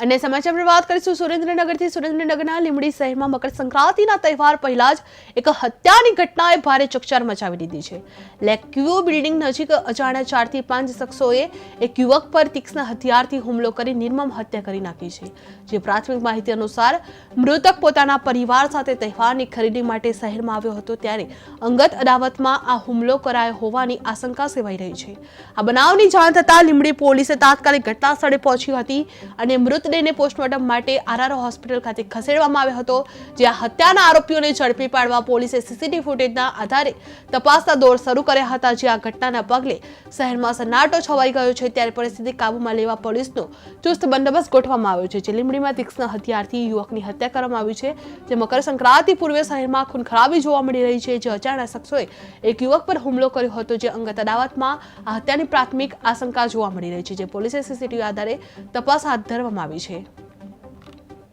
અને સમાચાર પર વાત કરીશું સુરેન્દ્રનગરથી। સુરેન્દ્રનગરના લીંબડી શહેરમાં મકર સંક્રાંતિના તહેવાર પહેલા જ એક હત્યાની ઘટનાએ ભારે ચકચાર મચાવી દીધી છે। લેકવ્યુ બિલ્ડિંગ નજીક અજાણ્યા 4 થી 5 શખ્સોએ એક યુવક પર તીક્ષ્ણ હથિયારથી હુમલો કરી નિર્મમ હત્યા કરી નાખી છે। જે પ્રાથમિક માહિતી અનુસાર મૃતક પોતાના પરિવાર સાથે તહેવારની ખરીદી માટે શહેરમાં આવ્યો હતો, ત્યારે અંગત અદાવતમાં આ હુમલો કરાયો હોવાની આશંકા સેવાઈ રહી છે। આ બનાવની જાણ થતાં લીંબડી પોલીસે તાત્કાલિક ઘટના સ્થળે પહોંચી હતી અને મૃતદેહને પોસ્ટમોર્ટમ માટે આરઆર હોસ્પિટલ ખાતે ખસેડવામાં આવ્યો હતો। જ્યાં હત્યાના આરોપીઓને ઝડપી પાડવા પોલીસે સીસીટીવી ફૂટેજના આધારે તપાસના દોર શરૂ કર્યા હતા। જે આ ઘટનાના પગલે શહેરમાં સન્નાટો છવાઈ ગયો છે, ત્યારે પરિસ્થિતિ કાબૂમાં લેવા પોલીસનો ચુસ્ત બંદોબસ્ત ગોઠવવામાં આવ્યો છે। જે લીંબડીમાં તીક્ષ્ણ હથિયારથી યુવકની હત્યા કરવામાં આવી છે। જે મકર સંક્રાંતિ પૂર્વે શહેરમાં ખૂન ખરાબી જોવા મળી રહી છે। જે અજાણ્યા શખ્સોએ એક યુવક પર હુમલો કર્યો હતો, જે અંગત અદાવતમાં આ હત્યાની પ્રાથમિક આશંકા જોવા મળી રહી છે। જે પોલીસે સીસીટીવી આધારે તપાસ હાથ ધરવામાં આવી છે।